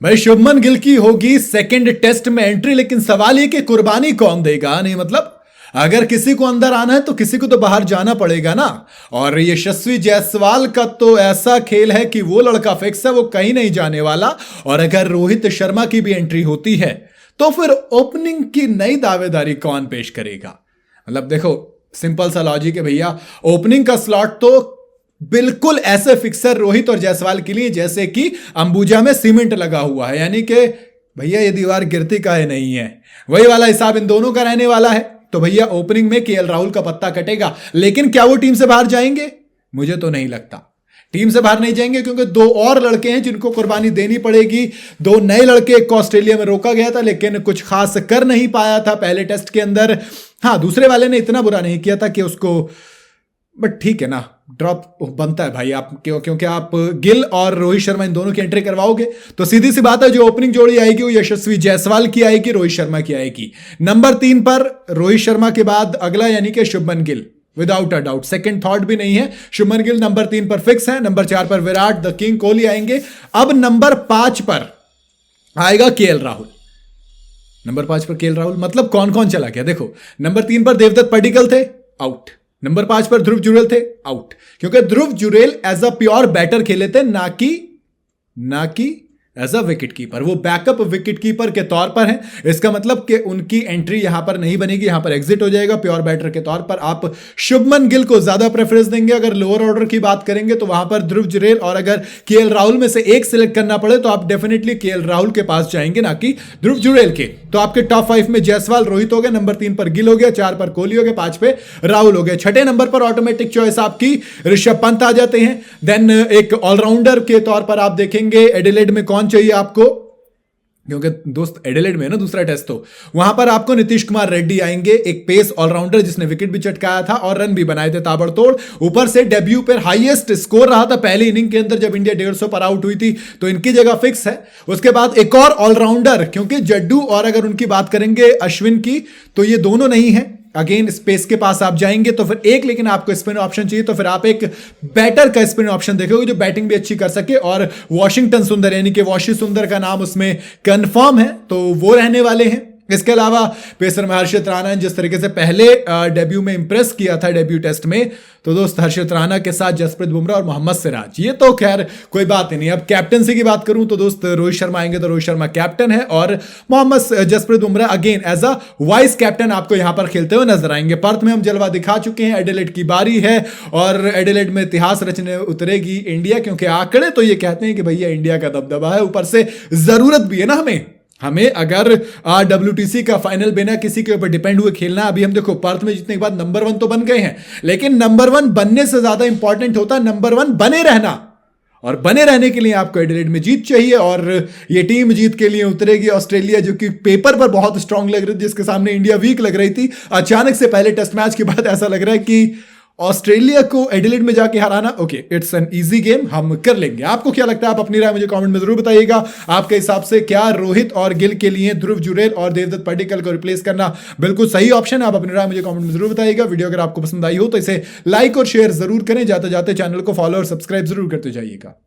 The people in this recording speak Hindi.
भाई शुभमन गिल की होगी सेकंड टेस्ट में एंट्री, लेकिन सवाल ये कि कुर्बानी कौन देगा। नहीं मतलब अगर किसी को अंदर आना है तो किसी को तो बाहर जाना पड़ेगा ना। और यशस्वी जायसवाल का तो ऐसा खेल है कि वो लड़का फिक्स है, वो कहीं नहीं जाने वाला। और अगर रोहित शर्मा की भी एंट्री होती है तो फिर ओपनिंग की नई दावेदारी कौन पेश करेगा। मतलब देखो सिंपल सा लॉजिक है भैया, ओपनिंग का स्लॉट तो बिल्कुल ऐसे फिक्सर रोहित और जायसवाल के लिए जैसे कि अंबुजा में सीमेंट लगा हुआ है, यानी कि भैया ये दीवार गिरती काहे नहीं है, वही वाला हिसाब इन दोनों का रहने वाला है। तो भैया ओपनिंग में केएल राहुल का पत्ता कटेगा, लेकिन क्या वो टीम से बाहर जाएंगे? मुझे तो नहीं लगता टीम से बाहर नहीं जाएंगे, क्योंकि दो और लड़के हैं जिनको कुर्बानी देनी पड़ेगी। दो नए लड़के, एक को ऑस्ट्रेलिया में रोका गया था लेकिन कुछ खास कर नहीं पाया था पहले टेस्ट के अंदर। हाँ, दूसरे वाले ने इतना बुरा नहीं किया था कि उसको, बट ठीक है ना, ड्रॉप बनता है भाई आप क्योंकि आप गिल और रोहित शर्मा इन दोनों की एंट्री करवाओगे तो सीधी सी बात है जो ओपनिंग जोड़ी आएगी वो यशस्वी जायसवाल की आएगी, रोहित शर्मा की आएगी। नंबर 3 पर रोहित शर्मा के बाद अगला यानी कि Shubman Gill, without a doubt, second thought भी नहीं है। शुभमन गिल नंबर 3 पर फिक्स है। नंबर 4 पर विराट द किंग कोहली आएंगे। अब नंबर 5 पर आएगा केएल राहुल। नंबर 5 पर केएल राहुल, मतलब कौन कौन चला गया देखो। नंबर 3 पर देवदत्त पडिक्कल थे, आउट। नंबर 5 पर ध्रुव जुरेल थे, आउट, क्योंकि Dhruv Jurel as a pure batter खेले थे, ना कि एज अ विकेट कीपर। वो बैकअप विकेट कीपर के तौर पर है। इसका मतलब कि उनकी एंट्री यहां पर नहीं बनेगी, यहां पर एग्जिट हो जाएगा। प्योर बैटर के तौर पर आप शुभमन गिल को ज्यादा प्रेफरेंस देंगे। अगर लोअर ऑर्डर की बात करेंगे तो वहां पर ध्रुव जुरेल, और अगर केएल राहुल में से एक सिलेक्ट करना पड़े तो आप डेफिनेटली केएल राहुल के पास जाएंगे, ना कि ध्रुव जुरेल के। तो आपके टॉप 5 में जायसवाल रोहित हो गए, नंबर 3 पर गिल हो गया, 4 पर कोहली हो गए, 5 पे राहुल हो गए। छठे नंबर पर ऑटोमेटिक चॉइस आपकी ऋषभ पंत आ जाते हैं। देन एक ऑलराउंडर के तौर पर आप देखेंगे एडिलेड में कौन चाहिए आपको, क्योंकि दोस्त एडिलेड में है ना दूसरा टेस्ट, तो वहां पर आपको नीतीश कुमार रेड्डी आएंगे, एक पेस ऑलराउंडर जिसने विकेट भी चटकाया था और रन भी बनाए थे ताबड़तोड़। ऊपर से डेब्यू पर हाईएस्ट स्कोर रहा था पहली इनिंग के अंदर जब इंडिया 150 पर आउट हुई थी, तो इनकी जगह फिक्स है। उसके बाद एक और ऑलराउंडर, क्योंकि जड्डू और अगर उनकी बात करेंगे अश्विन की, तो ये दोनों नहीं है। अगेन स्पेस के पास आप जाएंगे तो फिर एक, लेकिन आपको स्पिन ऑप्शन चाहिए तो फिर आप एक बैटर का स्पिन ऑप्शन देखोगे जो बैटिंग भी अच्छी कर सके, और वॉशिंगटन सुंदर यानी कि वॉशी सुंदर का नाम उसमें कंफर्म है, तो वो रहने वाले हैं। इसके अलावा पेसर में हर्षित राणा ने जिस तरीके से पहले डेब्यू में इंप्रेस किया था डेब्यू टेस्ट में, तो दोस्त हर्षित राणा के साथ जसप्रीत बुमराह और मोहम्मद सिराज, ये तो खैर कोई बात ही नहीं। अब कैप्टनसी की बात करूं तो दोस्त रोहित शर्मा आएंगे तो रोहित शर्मा कैप्टन है, और Mohammed Jasprit Bumrah again as a vice captain आपको यहां पर खेलते हुए नजर आएंगे। पर्थ में हम जलवा दिखा चुके हैं, एडिलेड की बारी है और एडिलेड में इतिहास रचने उतरेगी इंडिया, क्योंकि आंकड़े तो ये कहते हैं कि भैया इंडिया का दबदबा है, ऊपर से जरूरत भी है ना हमें अगर WTC का फाइनल बिना किसी के ऊपर डिपेंड हुए खेलना। अभी हम देखो पर्थ में जीतने के बाद नंबर 1 तो बन गए हैं, लेकिन नंबर 1 बनने से ज्यादा इंपॉर्टेंट होता है नंबर 1 बने रहना, और बने रहने के लिए आपको एडिलेड में जीत चाहिए। और ये टीम जीत के लिए उतरेगी ऑस्ट्रेलिया, जो कि पेपर पर बहुत स्ट्रांग लग रही थी, जिसके सामने इंडिया वीक लग रही थी। अचानक से पहले टेस्ट मैच के बाद ऐसा लग रहा है कि ऑस्ट्रेलिया को एडिलेड में जाके हराना, okay, it's an easy game, हम कर लेंगे। आपको क्या लगता है? आप अपनी राय मुझे कमेंट में जरूर बताइएगा। आपके हिसाब से क्या रोहित और गिल के लिए ध्रुव जुरेल और देवदत्त पडिक्कल को रिप्लेस करना बिल्कुल सही ऑप्शन है? आप अपनी राय मुझे कमेंट में जरूर बताइएगा। वीडियो अगर आपको पसंद आई हो तो इसे लाइक और शेयर जरूर करें। जाते जाते चैनल को फॉलो और सब्सक्राइब जरूर करते जाइएगा।